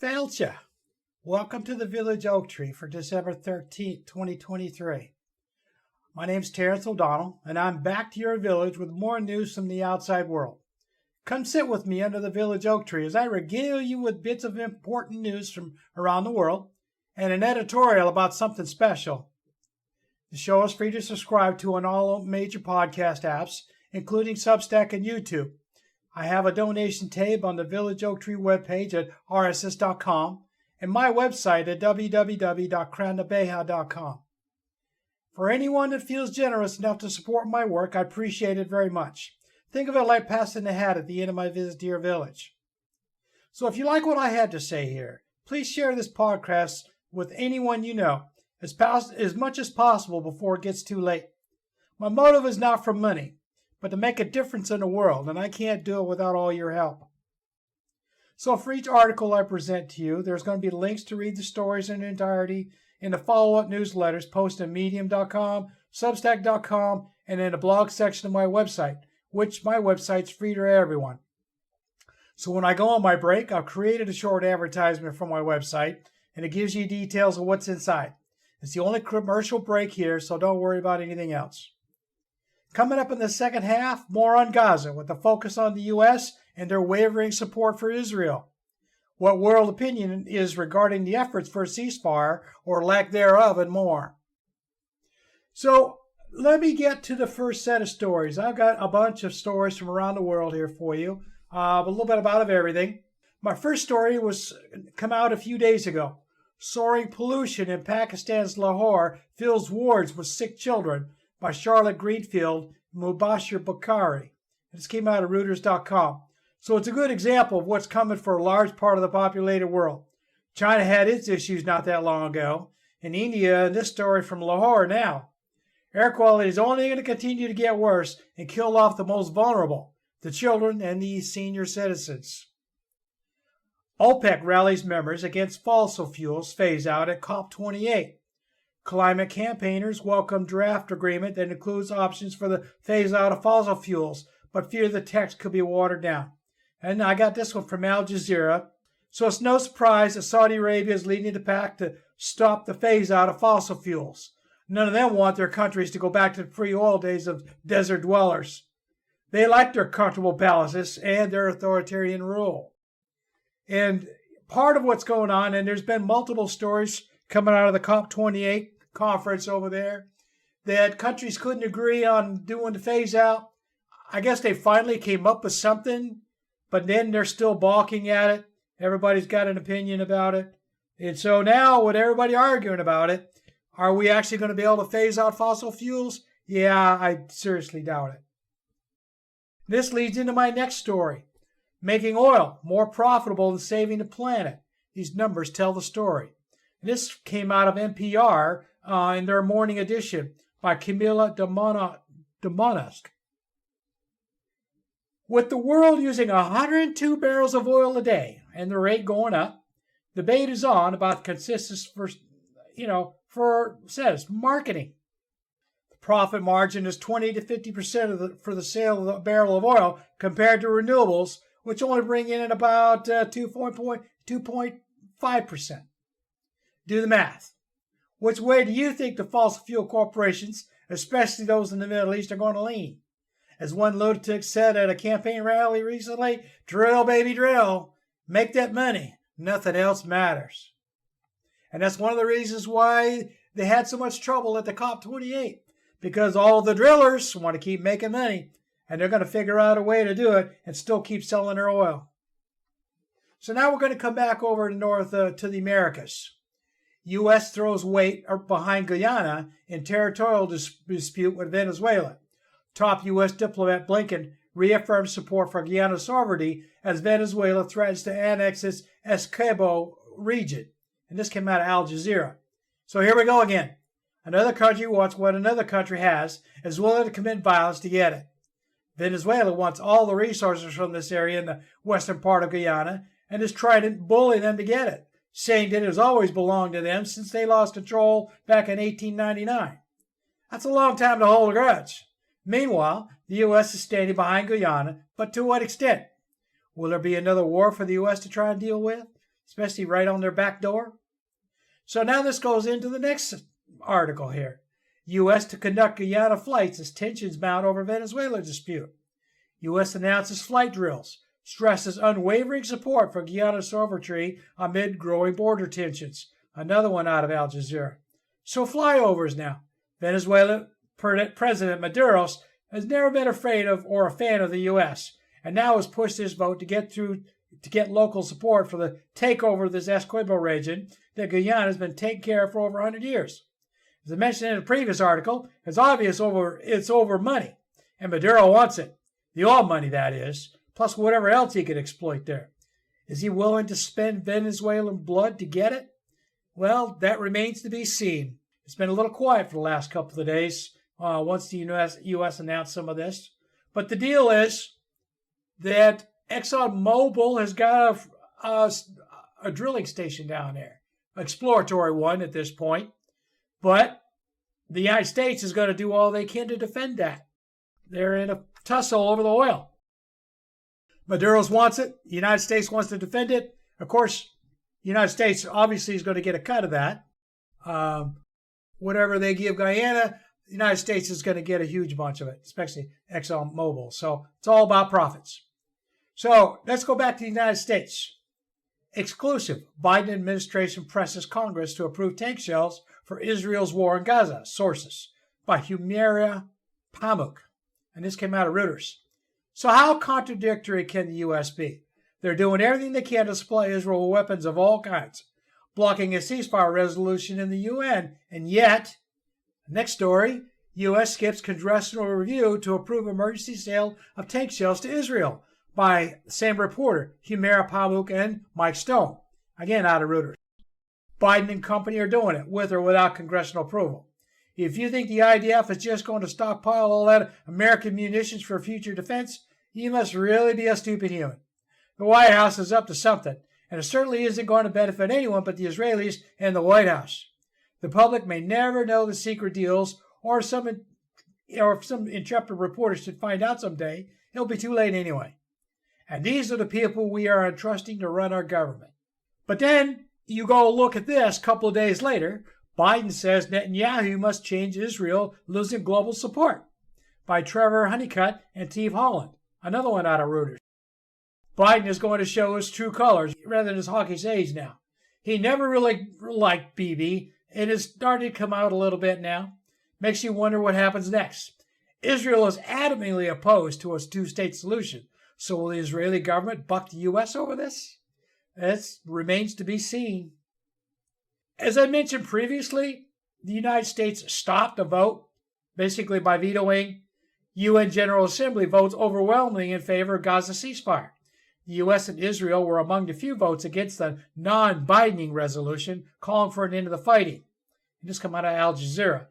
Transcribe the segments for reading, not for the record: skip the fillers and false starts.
Felcha. Welcome to the Village Oak Tree for December 13th, 2023. My name's Terrence O'Donnell, and I'm back to your village with more news from the outside world. Come sit with me under the Village Oak Tree as I regale you with bits of important news from around the world and an editorial about something special. The show is free to subscribe to on all major podcast apps, including Substack and YouTube. I have a donation tab on the Village Oak Tree webpage at rss.com and my website at www.crandabeja.com. For anyone that feels generous enough to support my work, I appreciate it very much. Think of it like passing the hat at the end of my visit to your village. So if you like what I had to say here, please share this podcast with anyone you know as much as possible before it gets too late. My motive is not for money, but to make a difference in the world, and I can't do it without all your help. So for each article I present to you, there's going to be links to read the stories in their entirety in the follow-up newsletters posted on medium.com, substack.com, and in the blog section of my website, which my website's free to everyone. So when I go on my break, I've created a short advertisement for my website, and it gives you details of what's inside. It's the only commercial break here, so don't worry about anything else. Coming up in the second half, more on Gaza, with a focus on the U.S. and their wavering support for Israel. What world opinion is regarding the efforts for a ceasefire, or lack thereof, and more. So, let me get to the first set of stories. I've got a bunch of stories from around the world here for you, a little bit about everything. My first story was come out a few days ago. Soaring pollution in Pakistan's Lahore fills wards with sick children, by Charlotte Greenfield and Mubashir Bukhari. This came out of Reuters.com. So it's a good example of what's coming for a large part of the populated world. China had its issues not that long ago, and India in this story from Lahore now. Air quality is only going to continue to get worse and kill off the most vulnerable, the children and the senior citizens. OPEC rallies members against fossil fuels phase out at COP28. Climate campaigners welcome draft agreement that includes options for the phase out of fossil fuels, but fear the text could be watered down. And I got this one from Al Jazeera. So it's no surprise that Saudi Arabia is leading the pack to stop the phase out of fossil fuels. None of them want their countries to go back to the free oil days of desert dwellers. They like their comfortable palaces and their authoritarian rule. And part of what's going on, and there's been multiple stories coming out of the COP28 conference over there, that countries couldn't agree on doing the phase out. I guess they finally came up with something, but then they're still balking at it. Everybody's got an opinion about it. And so now, with everybody arguing about it, are we actually going to be able to phase out fossil fuels? Yeah, I seriously doubt it. This leads into my next story. Making oil more profitable than saving the planet. These numbers tell the story. This came out of NPR in their morning edition by Camila Demonask. With the world using 102 barrels of oil a day and the rate going up, the debate is on about consensus for marketing. The profit margin is 20 to 50% for the sale of the barrel of oil compared to renewables, which only bring in at about 2.5%. Do the math. Which way do you think the fossil fuel corporations, especially those in the Middle East, are going to lean? As one lunatic said at a campaign rally recently, drill, baby, drill. Make that money. Nothing else matters. And that's one of the reasons why they had so much trouble at the COP28, because all the drillers want to keep making money, and they're going to figure out a way to do it and still keep selling their oil. So now we're going to come back over to north to the Americas. U.S. throws weight behind Guyana in territorial dispute with Venezuela. Top U.S. diplomat Blinken reaffirms support for Guyana's sovereignty as Venezuela threatens to annex its Essequibo region. And this came out of Al Jazeera. So here we go again. Another country wants what another country has, is willing to commit violence to get it. Venezuela wants all the resources from this area in the western part of Guyana and is trying to bully them to get it, saying that it has always belonged to them since they lost control back in 1899. That's a long time to hold a grudge. Meanwhile, the U.S. is standing behind Guyana, but to what extent? Will there be another war for the U.S. to try and deal with? especially right on their back door. So now this goes into the next article here. U.S. to conduct Guyana flights as tensions mount over Venezuela dispute. U.S. announces flight drills, stresses unwavering support for Guyana sovereignty amid growing border tensions. Another one out of Al Jazeera. So flyovers now. Venezuela President Maduro has never been afraid of or a fan of the U.S. and now has pushed this vote to get local support for the takeover of this Essequibo region that Guyana has been taking care of for over 100 years. As I mentioned in a previous article, it's obvious it's over money, and Maduro wants it. The oil money, that is, plus whatever else he could exploit there. Is he willing to spend Venezuelan blood to get it? Well, that remains to be seen. It's been a little quiet for the last couple of days once the U.S. announced some of this. But the deal is that ExxonMobil has got a drilling station down there, exploratory one at this point. But the United States is going to do all they can to defend that. They're in a tussle over the oil. Maduro wants it. The United States wants to defend it. Of course, the United States obviously is going to get a cut of that. Whatever they give Guyana, the United States is going to get a huge bunch of it, especially ExxonMobil. So it's all about profits. So let's go back to the United States. Exclusive. Biden administration presses Congress to approve tank shells for Israel's war in Gaza. Sources by Humaira Pamuk. And this came out of Reuters. So how contradictory can the U.S. be? They're doing everything they can to supply Israel with weapons of all kinds, blocking a ceasefire resolution in the UN. And yet, next story, U.S. skips congressional review to approve emergency sale of tank shells to Israel by the same reporter, Humaira Pamuk and Mike Stone. Again, out of Reuters. Biden and company are doing it, with or without congressional approval. If you think the IDF is just going to stockpile all that American munitions for future defense, you must really be a stupid human. The White House is up to something, and it certainly isn't going to benefit anyone but the Israelis and the White House. The public may never know the secret deals, or if some intrepid reporter should find out someday, it'll be too late anyway. And these are the people we are entrusting to run our government. But then you go look at this a couple of days later. Biden says Netanyahu must change Israel, losing global support, by Trevor Honeycutt and Steve Holland. Another one out of Reuters. Biden is going to show his true colors rather than his hawkish age now. He never really liked Bibi. It is starting to come out a little bit now. Makes you wonder what happens next. Israel is adamantly opposed to a two-state solution. So will the Israeli government buck the U.S. over this? It remains to be seen. As I mentioned previously, the United States stopped a vote, basically by vetoing. UN General Assembly votes overwhelmingly in favor of Gaza ceasefire. The U.S. and Israel were among the few votes against the non-binding resolution calling for an end to the fighting. This came out of Al Jazeera.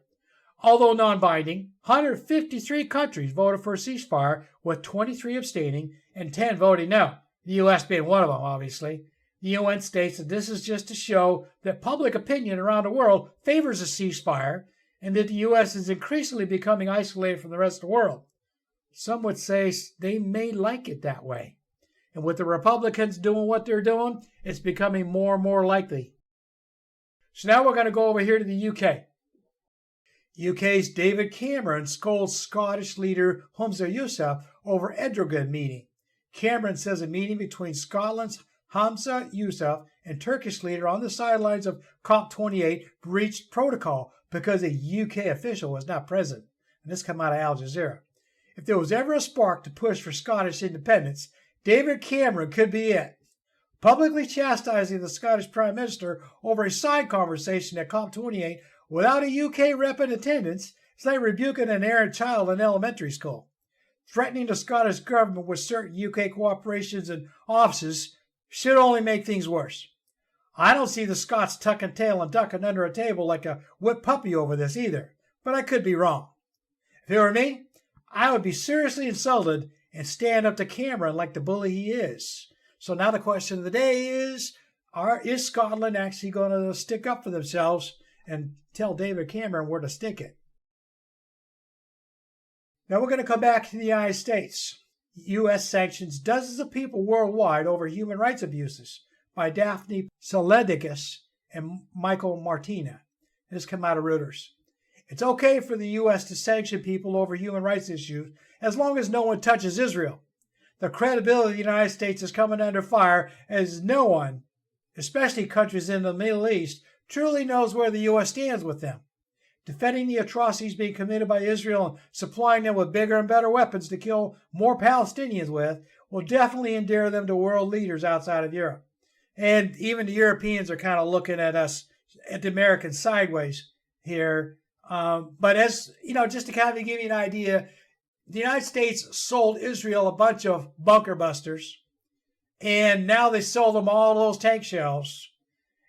Although non-binding, 153 countries voted for a ceasefire, with 23 abstaining and 10 voting no, the U.S. being one of them, obviously. The UN states that this is just to show that public opinion around the world favors a ceasefire and that the U.S. is increasingly becoming isolated from the rest of the world. Some would say they may like it that way. And with the Republicans doing what they're doing, it's becoming more and more likely. So now we're going to go over here to the UK. UK's David Cameron scolds Scottish leader Humza Yousaf over Erdogan meeting. Cameron says a meeting between Scotland's Humza Yousaf and Turkish leader on the sidelines of COP28 breached protocol because a UK official was not present. And this came out of Al Jazeera. If there was ever a spark to push for Scottish independence, David Cameron could be it. Publicly chastising the Scottish Prime Minister over a side conversation at COP28 without a UK rep in attendance is like rebuking an errant child in elementary school. Threatening the Scottish government with certain UK cooperations and offices should only make things worse. I don't see the Scots tucking tail and ducking under a table like a whipped puppy over this either, but I could be wrong. If it were me, I would be seriously insulted and stand up to Cameron like the bully he is. So now the question of the day is Scotland actually going to stick up for themselves and tell David Cameron where to stick it? Now we're going to come back to the United States. U.S. sanctions dozens of people worldwide over human rights abuses, by Daphne Saledigas and Michael Martina. This came out of Reuters. It's okay for the U.S. to sanction people over human rights issues as long as no one touches Israel. The credibility of the United States is coming under fire as no one, especially countries in the Middle East, truly knows where the U.S. stands with them. Defending the atrocities being committed by Israel and supplying them with bigger and better weapons to kill more Palestinians with will definitely endear them to world leaders outside of Europe. And even the Europeans are kind of looking at us, at the Americans, sideways here. But as you know, just to kind of give you an idea, the United States sold Israel a bunch of bunker busters, and now they sold them all those tank shells.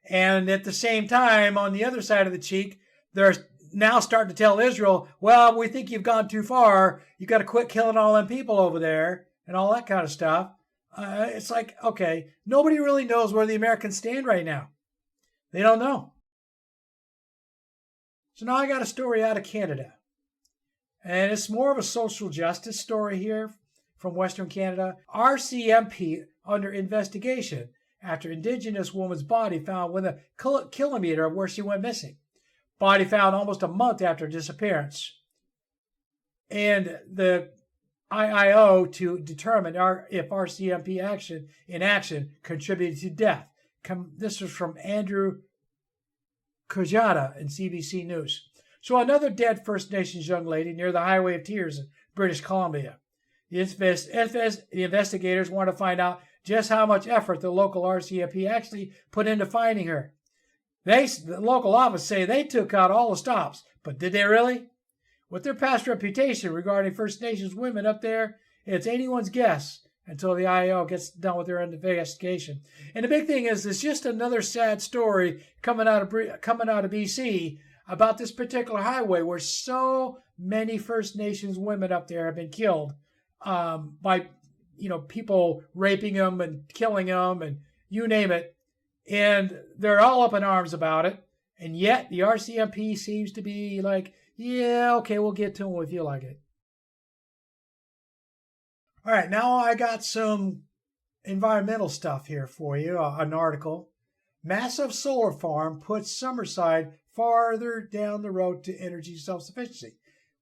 And at the same time, on the other side of the cheek, they're now starting to tell Israel, well, we think you've gone too far. You got to quit killing all them people over there and all that kind of stuff. It's like, okay, nobody really knows where the Americans stand right now. They don't know. So now I got a story out of Canada. And it's more of a social justice story here from Western Canada. RCMP under investigation after Indigenous woman's body found within a kilometer of where she went missing. Body found almost a month after disappearance. And the IIO to determine if RCMP in action contributed to death. This was from Andrew Kujata in CBC News. So another dead First Nations young lady near the Highway of Tears in British Columbia. The investigators want to find out just how much effort the local RCMP actually put into finding her. The local office say they took out all the stops, but did they really? With their past reputation regarding First Nations women up there, it's anyone's guess until the IO gets done with their investigation. And the big thing is, it's just another sad story coming out of BC about this particular highway where so many First Nations women up there have been killed by people raping them and killing them and you name it. And they're all up in arms about it. And yet the RCMP seems to be like, yeah, okay, we'll get to them if you like it. All right, now I got some environmental stuff here for you, an article. Massive solar farm puts Summerside farther down the road to energy self-sufficiency.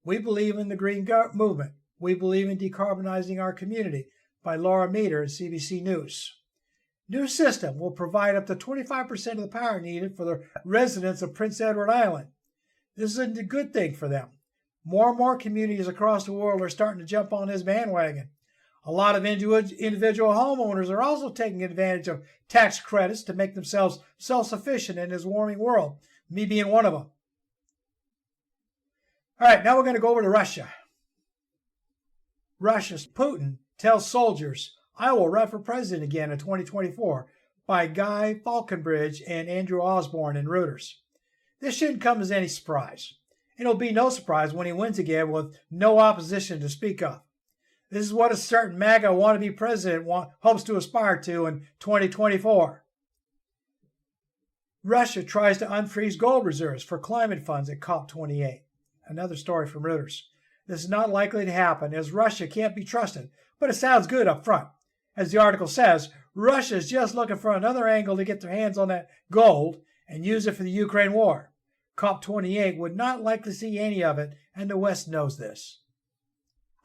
We believe in the green movement. We believe in decarbonizing our community, by Laura Meter at CBC News. New system will provide up to 25% of the power needed for the residents of Prince Edward Island. This is a good thing for them. More and more communities across the world are starting to jump on this bandwagon. A lot of individual homeowners are also taking advantage of tax credits to make themselves self-sufficient in this warming world, me being one of them. All right, now we're going to go over to Russia. Russia's Putin tells soldiers, I will run for president again in 2024, by Guy Falconbridge and Andrew Osborne in Reuters. This shouldn't come as any surprise. It'll be no surprise when he wins again with no opposition to speak of. This is what a certain MAGA wannabe president hopes to aspire to in 2024. Russia tries to unfreeze gold reserves for climate funds at COP28. Another story from Reuters. This is not likely to happen as Russia can't be trusted, but it sounds good up front. As the article says, Russia is just looking for another angle to get their hands on that gold and use it for the Ukraine war. COP28 would not likely see any of it, and the West knows this.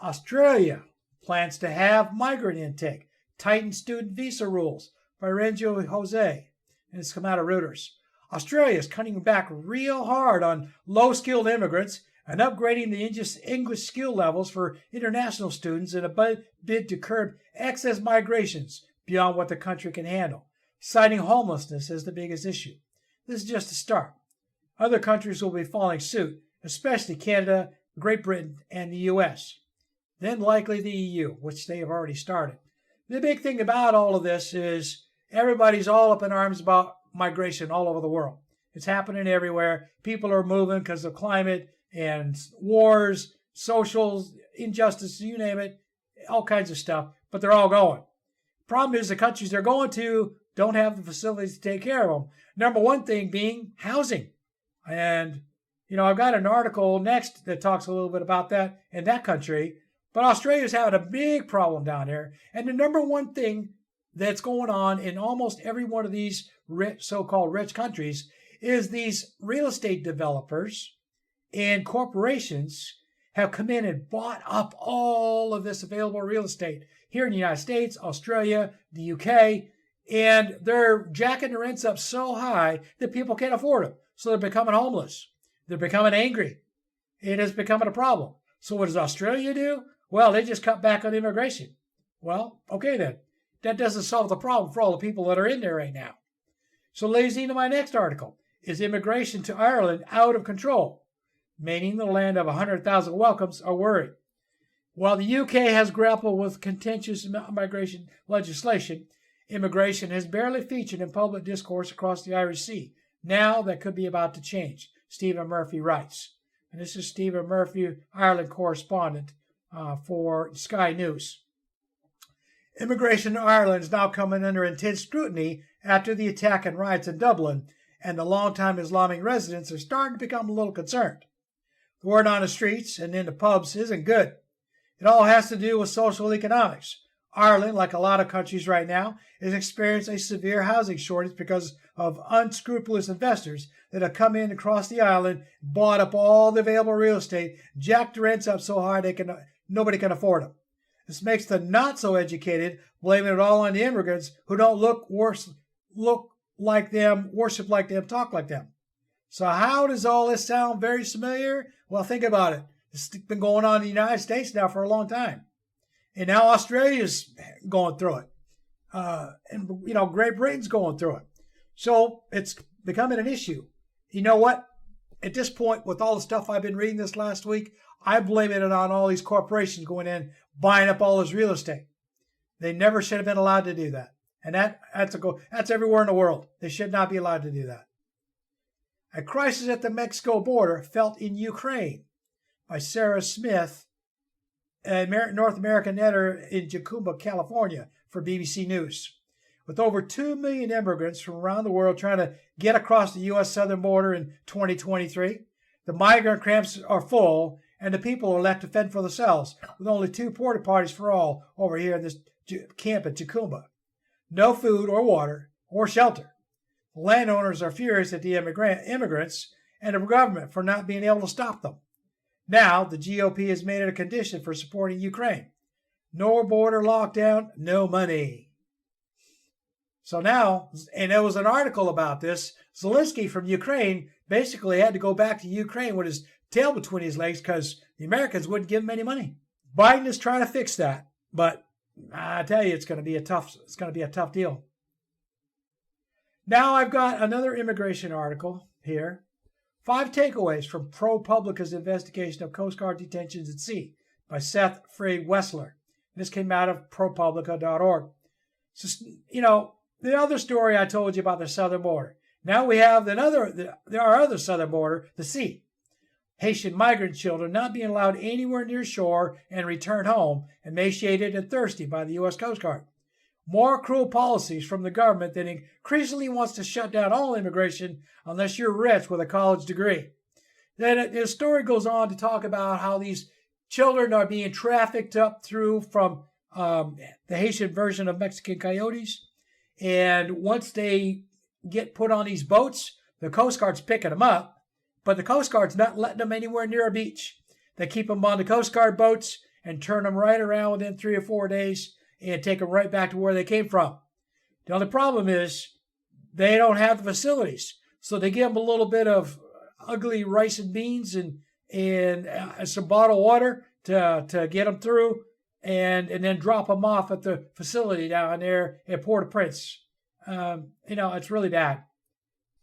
Australia plans to have migrant intake, tighten student visa rules by Renzo Jose. And it's come out of Reuters. Australia is cutting back real hard on low-skilled immigrants and upgrading the English skill levels for international students in a bid to curb excess migrations beyond what the country can handle, citing homelessness as the biggest issue. This is just a start. Other countries will be following suit, especially Canada, Great Britain, and the U.S. Then likely the EU, which they have already started. The big thing about all of this is everybody's all up in arms about migration all over the world. It's happening everywhere. People are moving because of climate and wars, social injustice, you name it, all kinds of stuff, but they're all going. Problem is the countries they're going to don't have the facilities to take care of them. Number one thing being housing. And, I've got an article next that talks a little bit about that in that country, but Australia's having a big problem down there. And the number one thing that's going on in almost every one of these so-called rich countries is these real estate developers and corporations have come in and bought up all of this available real estate here in the United States, Australia, the UK, and they're jacking the rents up so high that people can't afford them. So they're becoming homeless. They're becoming angry. It is becoming a problem. So what does Australia do? Well, they just cut back on immigration. Well, okay then. That doesn't solve the problem for all the people that are in there right now. So leads into my next article. Is immigration to Ireland out of control? Meaning the land of 100,000 welcomes are worried. While the UK has grappled with contentious migration legislation, immigration has barely featured in public discourse across the Irish Sea. Now that could be about to change, Stephen Murphy writes. And this is Stephen Murphy, Ireland correspondent for Sky News. Immigration to Ireland is now coming under intense scrutiny after the attack and riots in Dublin, and the longtime Islamic residents are starting to become a little concerned. The word on the streets and in the pubs isn't good. It all has to do with social economics. Ireland, like a lot of countries right now, is experiencing a severe housing shortage because of unscrupulous investors that have come in across the island, bought up all the available real estate, jacked the rents up so high nobody can afford them. This makes the not-so-educated blaming it all on the immigrants who don't look like them, worship like them, talk like them. So how does all this sound very familiar? Well, think about it. It's been going on in the United States now for a long time. And now Australia's going through it. And, Great Britain's going through it. So it's becoming an issue. You know what? At this point, with all the stuff I've been reading this last week, I blame it on all these corporations going in, buying up all this real estate. They never should have been allowed to do that. And that's everywhere in the world. They should not be allowed to do that. A crisis at the Mexico border felt in Ukraine by Sarah Smith, a North American editor in Tacoma, California, for BBC News. With over 2 million immigrants from around the world trying to get across the U.S. southern border in 2023, the migrant camps are full and the people are left to fend for themselves, with only 2 porta potties for all over here in this camp at Tacoma. No food or water or shelter. The landowners are furious at the immigrants and the government for not being able to stop them. Now, the GOP has made it a condition for supporting Ukraine. No border lockdown, no money. So now, and there was an article about this, Zelensky from Ukraine basically had to go back to Ukraine with his tail between his legs because the Americans wouldn't give him any money. Biden is trying to fix that, but I tell you, it's going to be a tough deal. Now I've got another immigration article here. 5 takeaways from ProPublica's investigation of Coast Guard detentions at sea by Seth Freed-Wessler. This came out of ProPublica.org. So, the other story I told you about the southern border. Now we have our other southern border, the sea. Haitian migrant children not being allowed anywhere near shore and returned home, emaciated and thirsty by the U.S. Coast Guard. More cruel policies from the government that increasingly wants to shut down all immigration unless you're rich with a college degree. Then the story goes on to talk about how these children are being trafficked up through from the Haitian version of Mexican coyotes. And once they get put on these boats, the Coast Guard's picking them up, but the Coast Guard's not letting them anywhere near a beach. They keep them on the Coast Guard boats and turn them right around within 3 or 4 days and take them right back to where they came from. The only problem is they don't have the facilities. So they give them a little bit of ugly rice and beans and some bottled water to get them through and then drop them off at the facility down there at Port-au-Prince. It's really bad.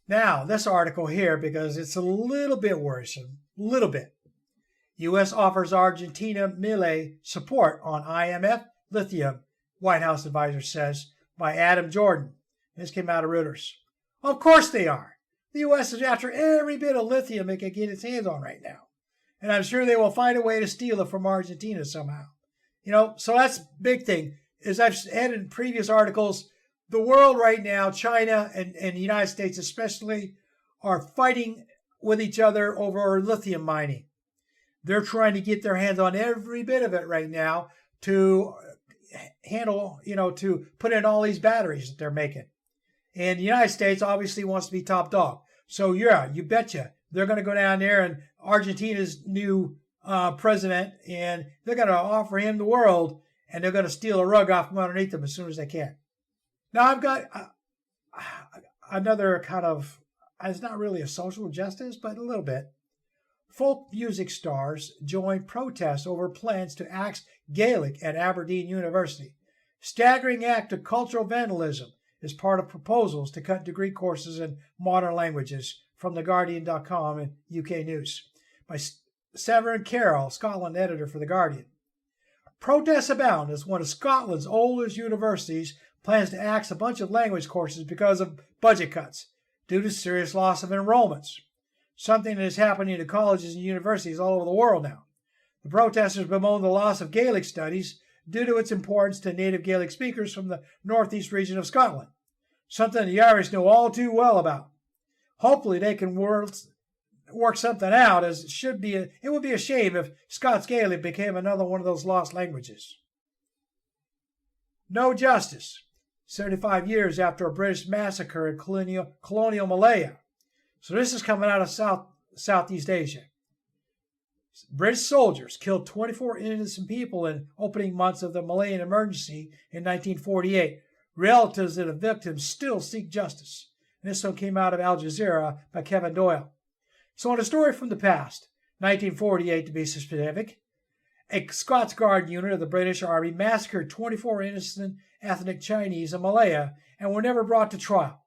Now, this article here, because it's a little bit worrisome, little bit. U.S. offers Argentina Milei support on IMF lithium, White House advisor says, by Adam Jordan. This came out of Reuters. Of course they are. The U.S. is after every bit of lithium it can get its hands on right now. And I'm sure they will find a way to steal it from Argentina somehow. So that's the big thing. As I've said in previous articles, the world right now, China and the United States especially, are fighting with each other over lithium mining. They're trying to get their hands on every bit of it right now to handle, to put in all these batteries that they're making. And the United States obviously wants to be top dog. So yeah, you betcha they're going to go down there, and Argentina's new president, and they're going to offer him the world, and they're going to steal a rug off from underneath them as soon as they can. Now I've got another kind of, it's not really a social justice, but a little bit. Folk music stars joined protests over plans to axe Gaelic at Aberdeen University. Staggering act of cultural vandalism is part of proposals to cut degree courses in modern languages, from TheGuardian.com and UK News, by Severin Carroll, Scotland editor for The Guardian. Protests abound as one of Scotland's oldest universities plans to axe a bunch of language courses because of budget cuts due to serious loss of enrollments, something that is happening to colleges and universities all over the world now. The protesters bemoan the loss of Gaelic studies due to its importance to native Gaelic speakers from the northeast region of Scotland, something the Irish know all too well about. Hopefully they can work something out, as it would be a shame if Scots Gaelic became another one of those lost languages. No justice. 75 years after a British massacre in colonial Malaya. So this is coming out of Southeast Asia. British soldiers killed 24 innocent people in opening months of the Malayan emergency in 1948. Relatives of the victims still seek justice. And this one came out of Al Jazeera by Kevin Doyle. So in a story from the past, 1948 to be specific, a Scots Guard unit of the British Army massacred 24 innocent ethnic Chinese in Malaya and were never brought to trial.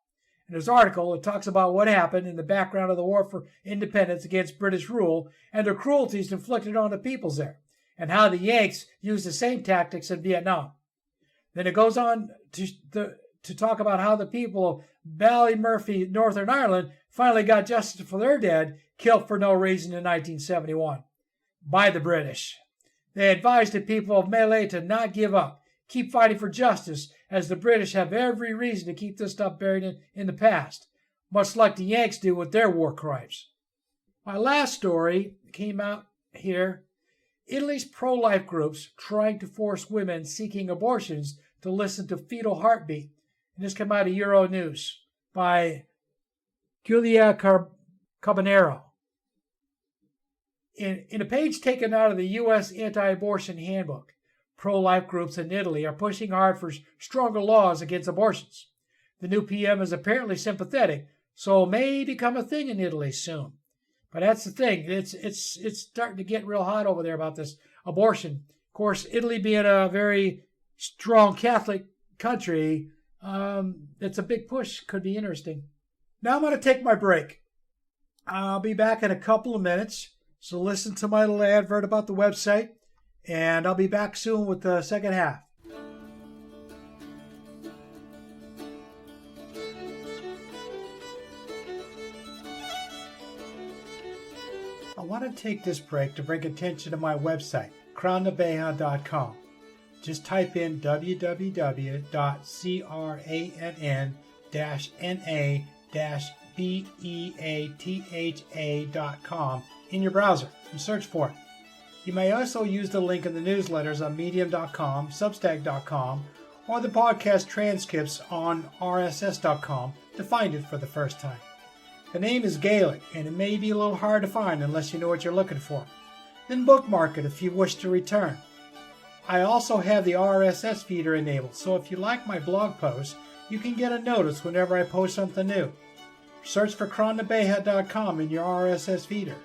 In his article, it talks about what happened in the background of the war for independence against British rule and the cruelties inflicted on the peoples there, and how the Yanks used the same tactics in Vietnam. Then it goes on to talk about how the people of Ballymurphy, Northern Ireland, finally got justice for their dead, killed for no reason in 1971 by the British. They advised the people of Malaya to not give up, keep fighting for justice, as the British have every reason to keep this stuff buried in the past, much like the Yanks do with their war crimes. My last story came out here. Italy's pro-life groups trying to force women seeking abortions to listen to fetal heartbeat. And this came out of Euronews by Giulia Carbonero. In a page taken out of the U.S. anti-abortion handbook, pro-life groups in Italy are pushing hard for stronger laws against abortions. The new PM is apparently sympathetic, so it may become a thing in Italy soon. But that's the thing. It's starting to get real hot over there about this abortion. Of course, Italy being a very strong Catholic country, it's a big push. Could be interesting. Now I'm going to take my break. I'll be back in a couple of minutes. So listen to my little advert about the website, and I'll be back soon with the second half. I want to take this break to bring attention to my website, crownnabeha.com. Just type in www.crann-beatha.com in your browser and search for it. You may also use the link in the newsletters on medium.com, substack.com, or the podcast transcripts on rss.com to find it for the first time. The name is Gaelic, and it may be a little hard to find unless you know what you're looking for. Then bookmark it if you wish to return. I also have the RSS feeder enabled, so if you like my blog posts, you can get a notice whenever I post something new. Search for crownnabeha.com in your RSS feeder.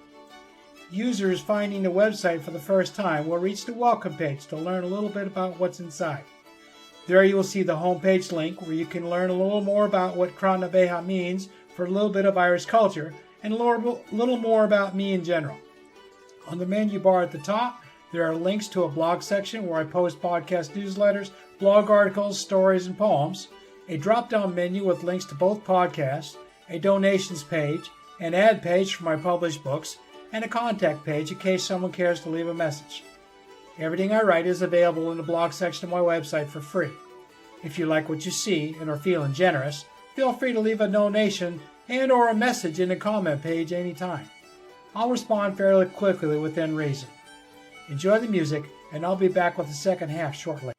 Users finding the website for the first time will reach the welcome page to learn a little bit about what's inside. There you will see the homepage link where you can learn a little more about what Crann na Beitha means for a little bit of Irish culture and a little more about me in general. On the menu bar at the top, there are links to a blog section where I post podcast newsletters, blog articles, stories, and poems, a drop-down menu with links to both podcasts, a donations page, an ad page for my published books, and a contact page in case someone cares to leave a message. Everything I write is available in the blog section of my website for free. If you like what you see and are feeling generous, feel free to leave a donation and or a message in the comment page anytime. I'll respond fairly quickly within reason. Enjoy the music, and I'll be back with the second half shortly.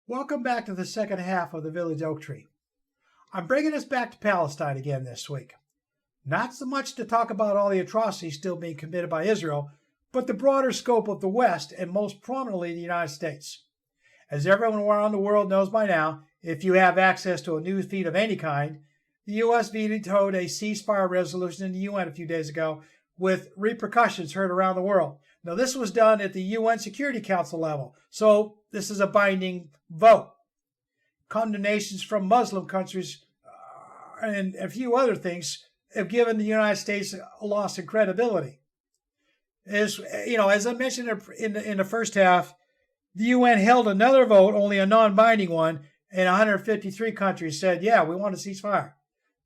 Welcome back to the second half of the Village Oak Tree. I'm bringing us back to Palestine again this week. Not so much to talk about all the atrocities still being committed by Israel, but the broader scope of the West and most prominently the United States. As everyone around the world knows by now, if you have access to a news feed of any kind, the U.S. vetoed a ceasefire resolution in the UN a few days ago with repercussions heard around the world. Now, this was done at the UN Security Council level, so this is a binding vote. Condemnations from Muslim countries and a few other things have given the United States a loss in credibility. As I mentioned in the first half, the UN held another vote, only a non-binding one, and 153 countries said, yeah, we want a ceasefire.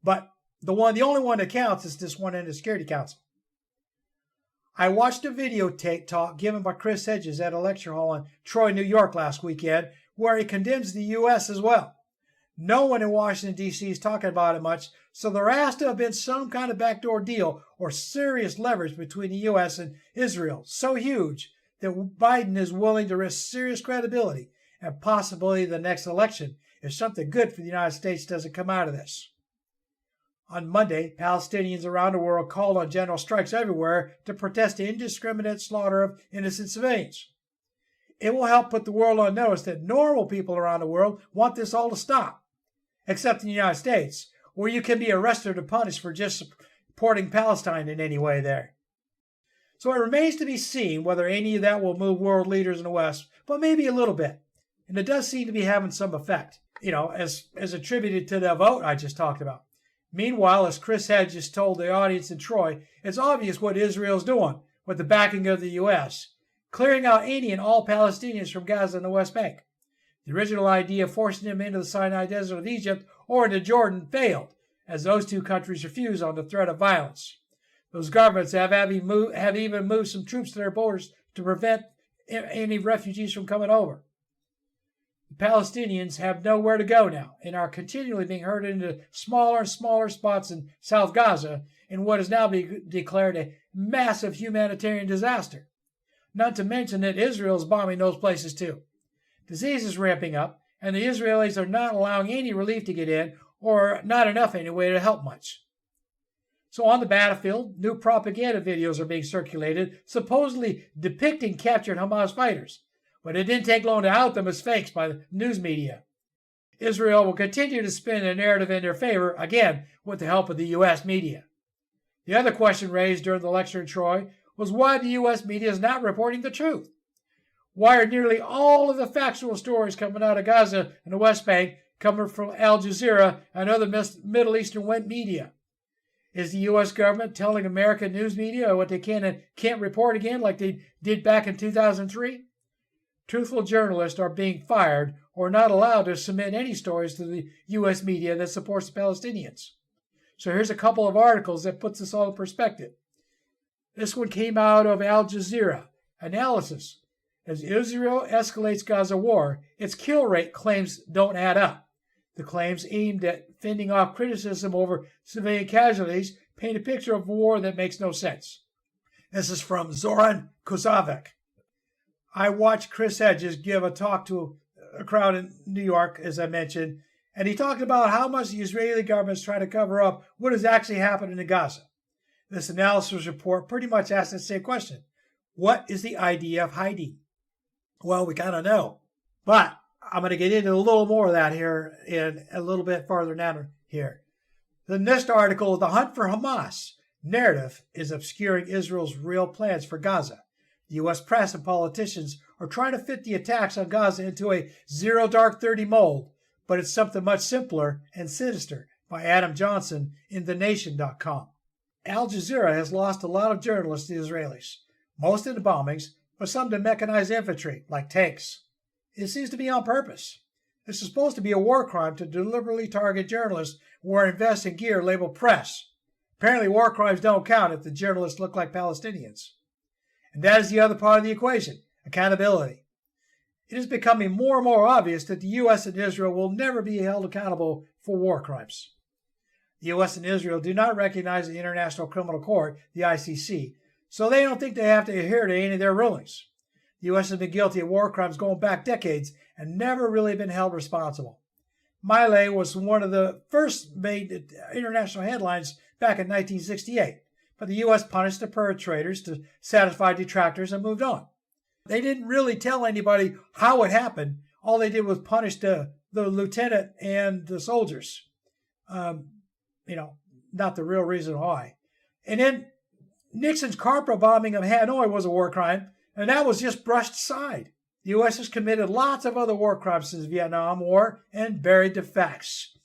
But the only one that counts is this one in the Security Council. I watched a video talk given by Chris Hedges at a lecture hall in Troy, New York last weekend, where he condemns the U.S. as well. No one in Washington, D.C. is talking about it much, so there has to have been some kind of backdoor deal or serious leverage between the U.S. and Israel, so huge that Biden is willing to risk serious credibility and possibly the next election if something good for the United States doesn't come out of this. On Monday, Palestinians around the world called on general strikes everywhere to protest the indiscriminate slaughter of innocent civilians. It will help put the world on notice that normal people around the world want this all to stop, except in the United States, where you can be arrested or punished for just supporting Palestine in any way there. So it remains to be seen whether any of that will move world leaders in the West, but maybe a little bit. And it does seem to be having some effect, as attributed to the vote I just talked about. Meanwhile, as Chris Hedges told the audience in Troy, it's obvious what Israel's doing with the backing of the U.S., clearing out any and all Palestinians from Gaza and the West Bank. The original idea of forcing them into the Sinai Desert of Egypt or into Jordan failed, as those two countries refused on the threat of violence. Those governments have even moved some troops to their borders to prevent any refugees from coming over. The Palestinians have nowhere to go now and are continually being herded into smaller and smaller spots in South Gaza in what is now being declared a massive humanitarian disaster. Not to mention that Israel is bombing those places too. Disease is ramping up, and the Israelis are not allowing any relief to get in, or not enough anyway to help much. So on the battlefield, new propaganda videos are being circulated, supposedly depicting captured Hamas fighters. But it didn't take long to out them as fakes by the news media. Israel will continue to spin a narrative in their favor, again, with the help of the U.S. media. The other question raised during the lecture in Troy was why the U.S. media is not reporting the truth. Why are nearly all of the factual stories coming out of Gaza and the West Bank coming from Al Jazeera and other Middle Eastern media? Is the U.S. government telling American news media what they can and can't report again like they did back in 2003? Truthful journalists are being fired or not allowed to submit any stories to the U.S. media that supports the Palestinians. So here's a couple of articles that puts this all in perspective. This one came out of Al Jazeera. Analysis. As Israel escalates Gaza war, its kill rate claims don't add up. The claims aimed at fending off criticism over civilian casualties paint a picture of war that makes no sense. This is from Zoran Kozavek. I watched Chris Hedges give a talk to a crowd in New York, as I mentioned, and he talked about how much the Israeli government is trying to cover up what is actually happening in Gaza. This analysis report pretty much asks the same question. What is the idea of hiding? Well, we kind of know, but I'm going to get into a little more of that here in a little bit farther down here. The next article, The Hunt for Hamas. Narrative is obscuring Israel's real plans for Gaza. The U.S. press and politicians are trying to fit the attacks on Gaza into a zero dark 30 mold, but it's something much simpler and sinister, by Adam Johnson in TheNation.com. Al Jazeera has lost a lot of journalists to the Israelis, most in the bombings, but some to mechanized infantry, like tanks. It seems to be on purpose. This is supposed to be a war crime to deliberately target journalists who are invested in gear labeled press. Apparently war crimes don't count if the journalists look like Palestinians. And that is the other part of the equation, accountability. It is becoming more and more obvious that the U.S. and Israel will never be held accountable for war crimes. The U.S. and Israel do not recognize the International Criminal Court, the ICC, so they don't think they have to adhere to any of their rulings. The U.S. has been guilty of war crimes going back decades and never really been held responsible. Miley was one of the first made international headlines back in 1968, but the U.S. punished the perpetrators to satisfy detractors and moved on. They didn't really tell anybody how it happened. All they did was punish the lieutenant and the soldiers. Not the real reason why. And then Nixon's carpet bombing of Hanoi was a war crime, and that was just brushed aside. The U.S. has committed lots of other war crimes since the Vietnam War and buried the facts.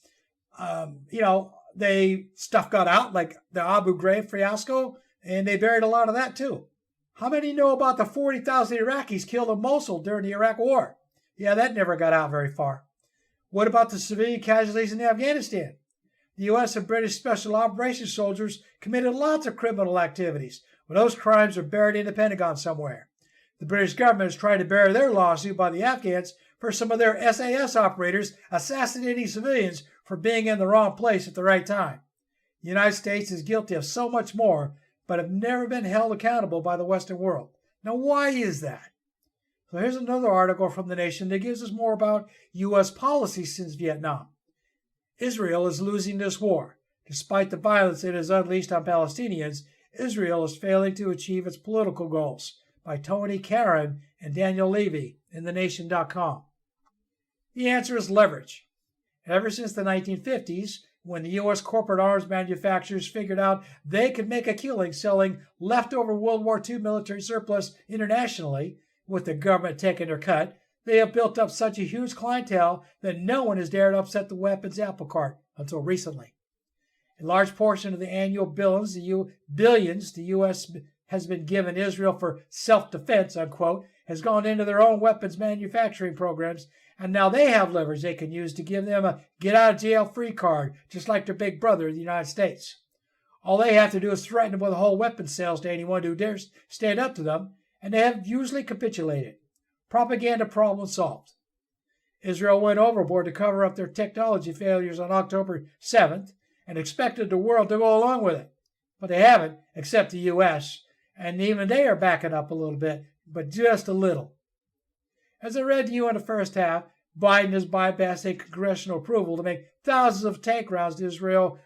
Stuff got out, like the Abu Ghraib fiasco, and they buried a lot of that too. How many know about the 40,000 Iraqis killed in Mosul during the Iraq War? Yeah, that never got out very far. What about the civilian casualties in Afghanistan? The U.S. and British Special Operations soldiers committed lots of criminal activities, but those crimes are buried in the Pentagon somewhere. The British government is trying to bury their lawsuit by the Afghans for some of their SAS operators assassinating civilians for being in the wrong place at the right time. The United States is guilty of so much more, but have never been held accountable by the Western world. Now, why is that? So here's another article from The Nation that gives us more about U.S. policy since Vietnam. Israel is losing this war. Despite the violence it has unleashed on Palestinians, Israel is failing to achieve its political goals, by Tony Karam and Daniel Levy in TheNation.com. The answer is leverage. Ever since the 1950s, when the U.S. corporate arms manufacturers figured out they could make a killing selling leftover World War II military surplus internationally, with the government taking their cut, they have built up such a huge clientele that no one has dared upset the weapons apple cart until recently. A large portion of the annual billions the U.S. has been given Israel for self-defense, unquote, has gone into their own weapons manufacturing programs, and now they have leverage they can use to give them a get-out-of-jail-free card, just like their big brother, the United States. All they have to do is threaten them with a whole weapons sales to anyone who dares stand up to them, and they have usually capitulated. Propaganda problem solved. Israel went overboard to cover up their technology failures on October 7th and expected the world to go along with it. But they haven't, except the U.S., and even they are backing up a little bit, but just a little. As I read to you in the first half, Biden has bypassed congressional approval to make thousands of tank rounds to Israel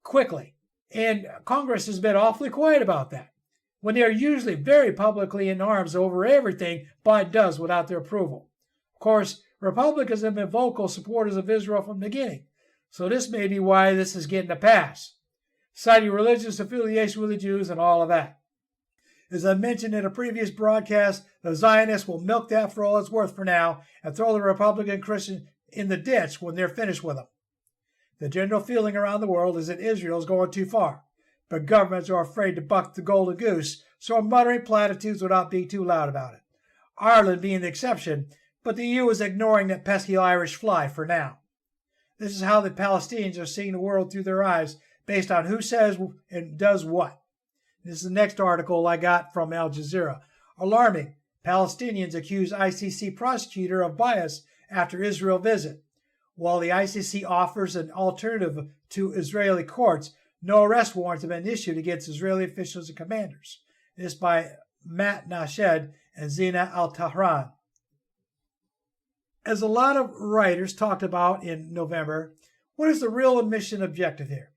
quickly. And Congress has been awfully quiet about that, when they are usually very publicly in arms over everything Biden does without their approval. Of course, Republicans have been vocal supporters of Israel from the beginning, so this may be why this is getting a pass, citing religious affiliation with the Jews and all of that. As I mentioned in a previous broadcast, the Zionists will milk that for all it's worth for now and throw the Republican Christian in the ditch when they're finished with them. The general feeling around the world is that Israel is going too far, but governments are afraid to buck the golden goose, so are muttering platitudes without being too loud about it. Ireland being the exception, but the EU is ignoring that pesky Irish fly for now. This is how the Palestinians are seeing the world through their eyes, based on who says and does what. This is the next article I got from Al Jazeera. Alarming. Palestinians accuse ICC prosecutor of bias after Israel visit. While the ICC offers an alternative to Israeli courts, no arrest warrants have been issued against Israeli officials and commanders. This by Matt Nashed and Zina Al-Tahran. As a lot of writers talked about in November, what is the real mission objective here?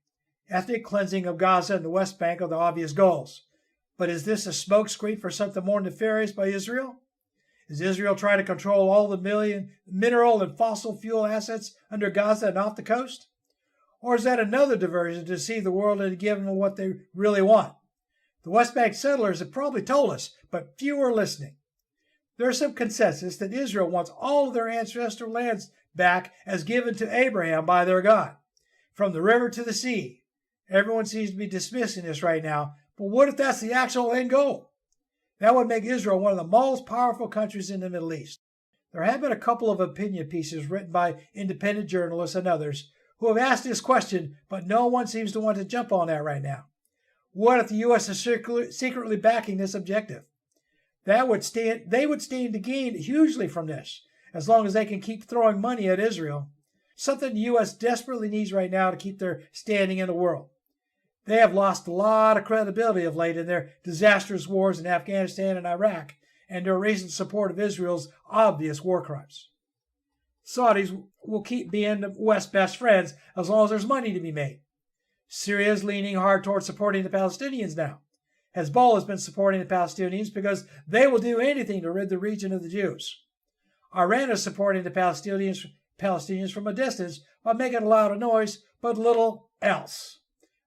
Ethnic cleansing of Gaza and the West Bank are the obvious goals. But is this a smokescreen for something more nefarious by Israel? Is Israel trying to control all the mineral and fossil fuel assets under Gaza and off the coast? Or is that another diversion to deceive the world into giving them what they really want? The West Bank settlers have probably told us, but few are listening. There is some consensus that Israel wants all of their ancestral lands back as given to Abraham by their God, from the river to the sea. Everyone seems to be dismissing this right now, but what if that's the actual end goal? That would make Israel one of the most powerful countries in the Middle East. There have been a couple of opinion pieces written by independent journalists and others who have asked this question, but no one seems to want to jump on that right now. What if the U.S. is secretly backing this objective? They would stand to gain hugely from this, as long as they can keep throwing money at Israel, something the U.S. desperately needs right now to keep their standing in the world. They have lost a lot of credibility of late in their disastrous wars in Afghanistan and Iraq, and their recent support of Israel's obvious war crimes. Saudis will keep being the West's best friends as long as there's money to be made. Syria is leaning hard towards supporting the Palestinians now. Hezbollah has been supporting the Palestinians because they will do anything to rid the region of the Jews. Iran is supporting the Palestinians from a distance by making a lot of noise, but little else.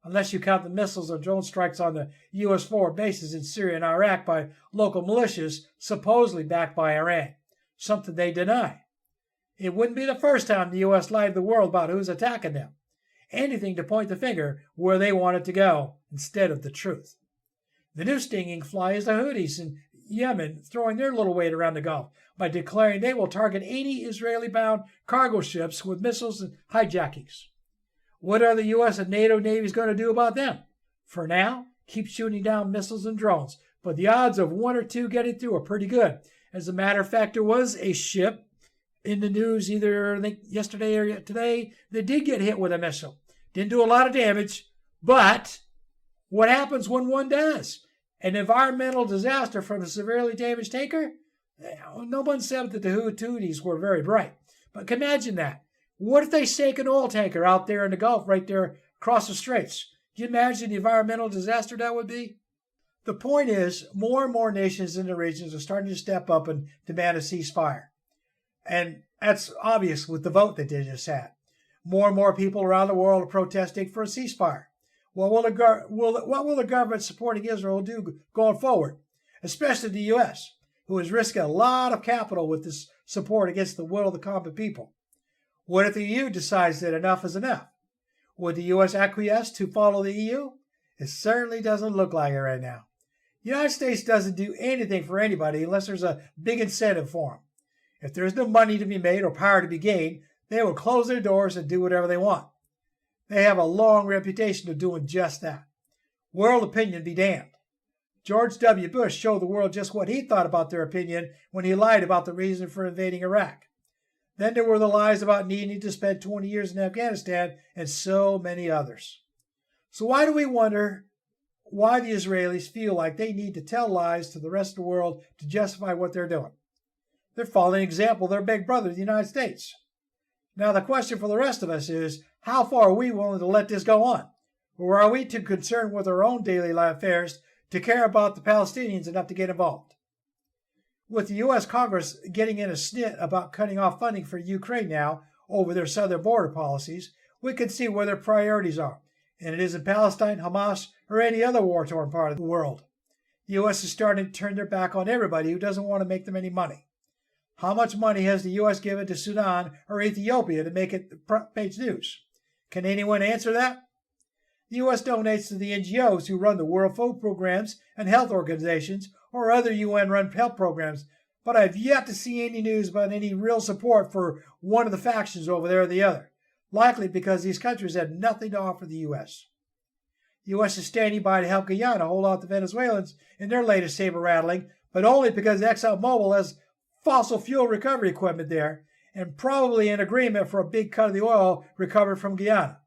Unless you count the missiles and drone strikes on the U.S. forward bases in Syria and Iraq by local militias supposedly backed by Iran, something they deny. It wouldn't be the first time the U.S. lied to the world about who's attacking them. Anything to point the finger where they want it to go instead of the truth. The new stinging fly is the Houthis in Yemen throwing their little weight around the Gulf by declaring they will target 80 Israeli-bound cargo ships with missiles and hijackings. What are the U.S. and NATO navies going to do about them? For now, keep shooting down missiles and drones, but the odds of one or two getting through are pretty good. As a matter of fact, there was a ship in the news either I think yesterday or today that did get hit with a missile. Didn't do a lot of damage, but what happens when one does? An environmental disaster from a severely damaged tanker? No one said that the Houthis were very bright, but imagine that. What if they sank an oil tanker out there in the Gulf right there across the straits? Can you imagine the environmental disaster that would be? The point is, more and more nations in the regions are starting to step up and demand a ceasefire. And that's obvious with the vote that they just had. More and more people around the world are protesting for a ceasefire. What will the government supporting Israel do going forward, especially the U.S., who is risking a lot of capital with this support against the will of the common people? What if the EU decides that enough is enough? Would the U.S. acquiesce to follow the EU? It certainly doesn't look like it right now. The United States doesn't do anything for anybody unless there's a big incentive for them. If there's no money to be made or power to be gained, they will close their doors and do whatever they want. They have a long reputation of doing just that. World opinion be damned. George W. Bush showed the world just what he thought about their opinion when he lied about the reason for invading Iraq. Then there were the lies about needing to spend 20 years in Afghanistan and so many others. So why do we wonder why the Israelis feel like they need to tell lies to the rest of the world to justify what they're doing? They're following an example of their big brother, the United States. Now the question for the rest of us is, how far are we willing to let this go on? Or are we too concerned with our own daily life affairs to care about the Palestinians enough to get involved? With the U.S. Congress getting in a snit about cutting off funding for Ukraine now over their southern border policies, we can see where their priorities are, and it isn't Palestine, Hamas, or any other war-torn part of the world. The U.S. is starting to turn their back on everybody who doesn't want to make them any money. How much money has the U.S. given to Sudan or Ethiopia to make it the front page news? Can anyone answer that? The U.S. donates to the NGOs who run the World Food Programs and health organizations or other UN-run health programs, but I've yet to see any news about any real support for one of the factions over there or the other, likely because these countries have nothing to offer the U.S. The U.S. is standing by to help Guyana hold out the Venezuelans in their latest saber-rattling, but only because ExxonMobil has fossil fuel recovery equipment there and probably in agreement for a big cut of the oil recovered from Guyana.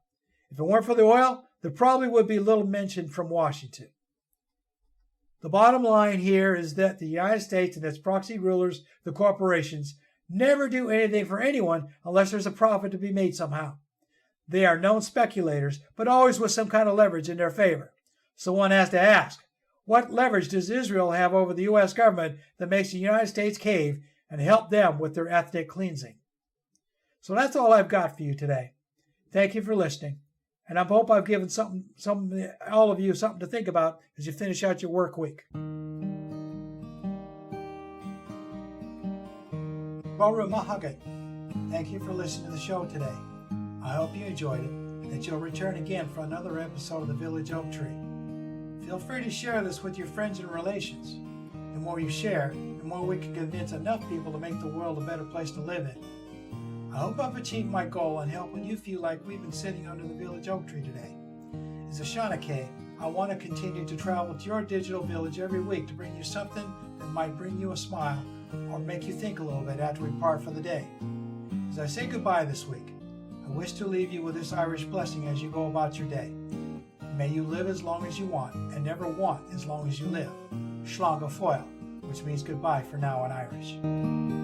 If it weren't for the oil, there probably would be little mention from Washington. The bottom line here is that the United States and its proxy rulers, the corporations, never do anything for anyone unless there's a profit to be made somehow. They are known speculators, but always with some kind of leverage in their favor. So one has to ask, what leverage does Israel have over the U.S. government that makes the United States cave and help them with their ethnic cleansing? So that's all I've got for you today. Thank you for listening. And I hope I've given all of you something to think about as you finish out your work week. Baruch Mahagat. Thank you for listening to the show today. I hope you enjoyed it, that you'll return again for another episode of the Village Oak Tree. Feel free to share this with your friends and relations. The more you share, the more we can convince enough people to make the world a better place to live in. I hope I've achieved my goal in helping you feel like we've been sitting under the village oak tree today. As a Shanacheh, I want to continue to travel to your digital village every week to bring you something that might bring you a smile or make you think a little bit after we part for the day. As I say goodbye this week, I wish to leave you with this Irish blessing as you go about your day. May you live as long as you want and never want as long as you live. Slán go fóill. which means goodbye for now in Irish.